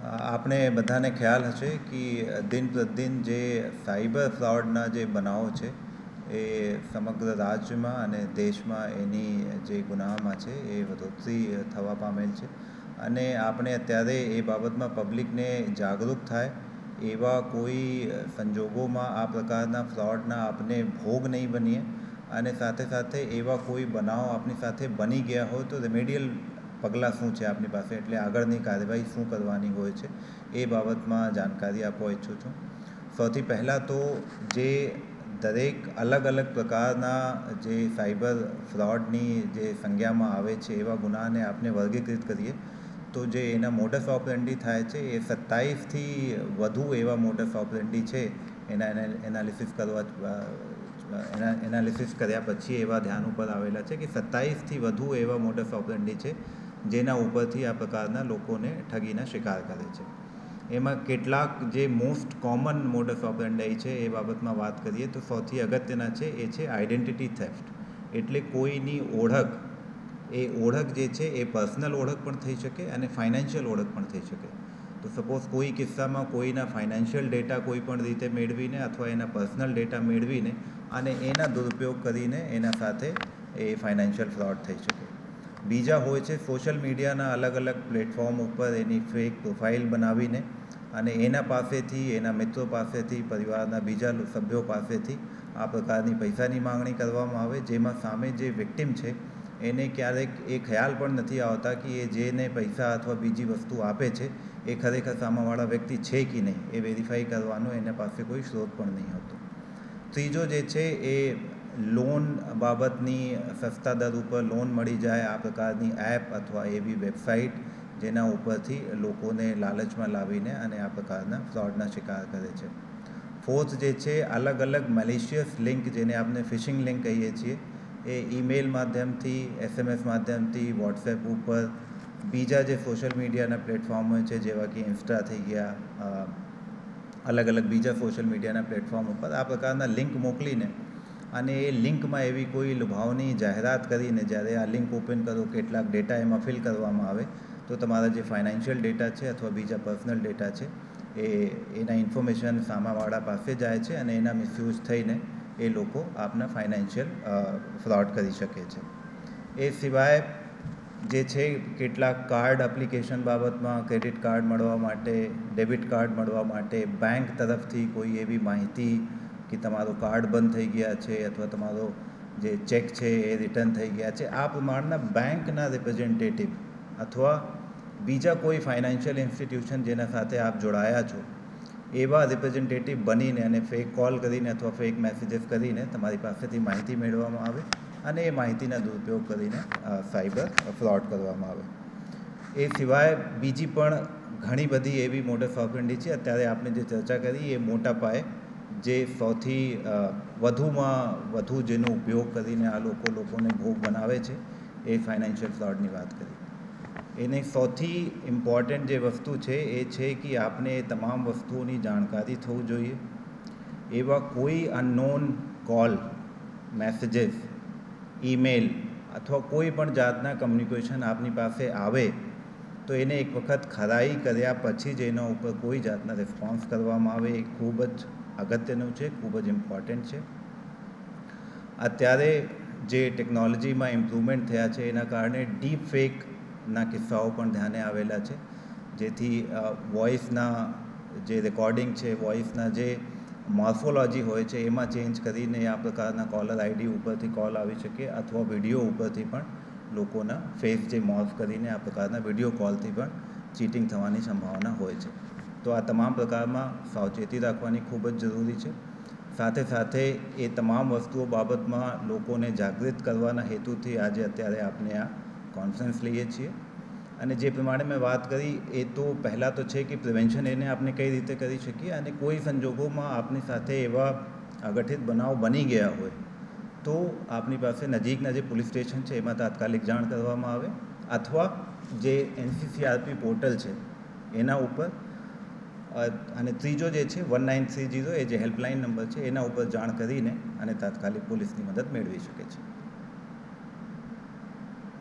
આપણે બધાને ખ્યાલ હશે કે દિન પ્રતિદિન જે સાયબર ફ્રોડના જે બનાવો છે એ સમગ્ર રાજ્યમાં અને દેશમાં એની જે ગુનામાં છે એ વધોતરી થવા પામેલ છે અને આપણે અત્યારે એ બાબતમાં પબ્લિકને જાગૃત થાય એવા કોઈ સંજોગોમાં આ પ્રકારના ફ્રોડના આપણે ભોગ નહીં બનીએ અને સાથે સાથે એવા કોઈ બનાવો આપણી સાથે બની ગયા હોય તો રેમેડિયલ પગલાં શું છે આપની પાસે, એટલે આગળની કાર્યવાહી શું કરવાની હોય છે એ બાબતમાં જાણકારી આપવા ઈચ્છું છું. સૌથી પહેલાં તો જે દરેક અલગ અલગ પ્રકારના જે સાયબર ફ્રોડની જે સંજ્ઞામાં આવે છે એવા ગુનાને આપણે વર્ગીકૃત કરીએ તો જે એના મોડસ ઓપરેન્ડી થાય છે એ 27થી વધુ એવા મોડસ ઓપરેન્ડી છે. એનાલિસિસ કર્યા પછી એવા ધ્યાન ઉપર આવેલા છે કે 27થી વધુ એવા મોડસ ઓપરેન્ડી છે જેના ઉપરથી આ પ્રકારના લોકોને ઠગીના શિકાર કરે છે. એમાં કેટલાક જે મોસ્ટ કોમન મોડસ ઓપરેન્ડી છે એ બાબતમાં વાત કરીએ તો સૌથી અગત્યના છે એ છે આઈડેન્ટિટી થેફ્ટ, એટલે કોઈની ઓળખ, એ ઓળખ જે છે એ પર્સનલ ઓળખ પણ થઈ શકે અને ફાઇનાન્શિયલ ઓળખ પણ થઈ શકે. તો સપોઝ કોઈ કિસ્સામાં કોઈના ફાઇનાન્શિયલ ડેટા કોઈ પણ રીતે મેળવીને અથવા એના પર્સનલ ડેટા મેળવીને અને એના દુરુપયોગ કરીને એના સાથે એ ફાઇનાન્શિયલ ફ્રોડ થઈ શકે. બીજા હોય છે સોશિયલ મીડિયાના અલગ અલગ પ્લેટફોર્મ ઉપર એની ફેક પ્રોફાઇલ બનાવીને અને એના પાસેથી, એના મિત્રો પાસેથી, પરિવારના બીજા સભ્યો પાસેથી આ પ્રકારની પૈસાની માંગણી કરવામાં આવે, જેમાં સામે જે વિક્ટિમ છે એને ક્યારેક એ ખ્યાલ પણ નથી આવતા કે એ જેને પૈસા અથવા બીજી વસ્તુ આપે છે એ ખરેખર સામેવાળા વ્યક્તિ છે કે નહીં એ વેરીફાઈ કરવાનો એના પાસે કોઈ સ્ત્રોત પણ નહીં હોતો. ત્રીજો જે છે એ લોન બાબતની સસ્તા દર ઉપર લોન મળી જાય આ પ્રકારની એપ અથવા એવી વેબસાઇટ જેના ઉપરથી લોકોને લાલચમાં લાવીને અને આ પ્રકારના ફ્રોડના શિકાર કરે છે. ફોર્થ જે છે અલગ અલગ મેલિશિયસ લિંક, જેને આપણે ફિશિંગ લિંક કહીએ છીએ, એ ઈમેલ માધ્યમથી, SMS માધ્યમથી, વોટ્સએપ ઉપર, બીજા જે સોશિયલ મીડિયાના પ્લેટફોર્મ હોય છે જેવા કે ઇન્સ્ટા થઈ ગયા, અલગ અલગ બીજા સોશિયલ મીડિયાના પ્લેટફોર્મ ઉપર આ પ્રકારના લિંક મોકલીને અને એ લિંકમાં એવી કોઈ લુભાવની જાહેરાત કરીને જ્યારે આ લિંક ઓપન કરો, કેટલાક ડેટા એમાં ફિલ કરવામાં આવે તો તમારા જે ફાઇનાન્શિયલ ડેટા છે અથવા બીજા પર્સનલ ડેટા છે એના ઇન્ફોર્મેશન સામાવાળા પાસે જાય છે અને એના મિસયુઝ થઈને એ લોકો આપના ફાઇનાન્શિયલ ફ્રોડ કરી શકે છે. એ સિવાય જે છે કેટલાક કાર્ડ એપ્લિકેશન બાબતમાં, ક્રેડિટ કાર્ડ મળવા માટે, ડેબિટ કાર્ડ મળવા માટે બેંક તરફથી કોઈ એવી માહિતી કે તમારો કાર્ડ બંધ થઈ ગયા છે અથવા તમારો જે ચેક છે એ રિટર્ન થઈ ગયા છે, આ પ્રમાણના બેંકના રિપ્રેઝેન્ટેટિવ અથવા બીજા કોઈ ફાઇનાન્શિયલ ઇન્સ્ટિટ્યુશન જેના સાથે આપ જોડાયા છો એવા રિપ્રેઝેન્ટેટિવ બનીને અને ફેક કોલ કરીને અથવા ફેક મેસેજીસ કરીને તમારી પાસેથી માહિતી મેળવવામાં આવે અને એ માહિતીના દુરુપયોગ કરીને સાયબર ફ્રોડ કરવામાં આવે. એ સિવાય બીજી પણ ઘણી બધી એવી મોડસ ઓપરેન્ડી છે. અત્યારે આપણે જે ચર્ચા કરી એ મોટા પાયે જે સૌથી વધુમાં વધુ જેનો ઉપયોગ કરીને આ લોકોને ભોગ બનાવે છે એ ફાઇનાન્શિયલ ફ્રોડની વાત કરી. એની સૌથી ઇમ્પોર્ટન્ટ જે વસ્તુ છે એ છે કે આપણે એ તમામ વસ્તુઓની જાણકારી થવું જોઈએ. એવા કોઈ અનનોન કોલ, મેસેજીસ, ઈમેલ અથવા કોઈ પણ જાતના કમ્યુનિકેશન આપની પાસે આવે તો એને એક વખત ખરાઈ કર્યા પછી જ એના ઉપર કોઈ જાતના રિસ્પોન્સ કરવામાં આવે એ ખૂબ જ અગત્યનું છે, ખૂબ જ ઇમ્પોર્ટન્ટ છે. અત્યારે જે ટેકનોલોજીમાં ઇમ્પ્રુવમેન્ટ થયા છે એના કારણે ડીપ ફેકના કિસ્સાઓ પણ ધ્યાને આવેલા છે, જેથી વોઇસના જે રેકોર્ડિંગ છે, વોઇસના જે મોર્ફોલોજી હોય છે એમાં ચેન્જ કરીને આ પ્રકારના કોલર આઈડી ઉપરથી કોલ આવી શકે અથવા વિડીયો ઉપરથી પણ લોકોના ફેસ જે મોર્ફ કરીને આ પ્રકારના વિડીયો કોલથી પણ ચીટિંગ થવાની સંભાવના હોય છે. તો આ તમામ પ્રકારમાં સાવચેતી રાખવાની ખૂબ જ જરૂરી છે. સાથે સાથે એ તમામ વસ્તુઓ બાબતમાં લોકોને જાગૃત કરવાના હેતુથી આજે અત્યારે આપણે આ કોન્ફરન્સ લઈએ છીએ. અને જે પ્રમાણે મેં વાત કરી એ તો પહેલાં તો છે કે પ્રિવેન્શન એને આપણે કઈ રીતે કરી શકીએ અને કોઈ સંજોગોમાં આપની સાથે એવા અઘટિત બનાવ બની ગયા હોય તો આપની પાસે નજીકના જે પોલીસ સ્ટેશન છે એમાં તાત્કાલિક જાણ કરવામાં આવે અથવા જે NCCRP પોર્ટલ છે એના ઉપર અને ત્રીજો જે છે 1930 એ જે હેલ્પલાઇન નંબર છે એના ઉપર જાણ કરીને અને તાત્કાલિક પોલીસની મદદ મેળવી શકે છે.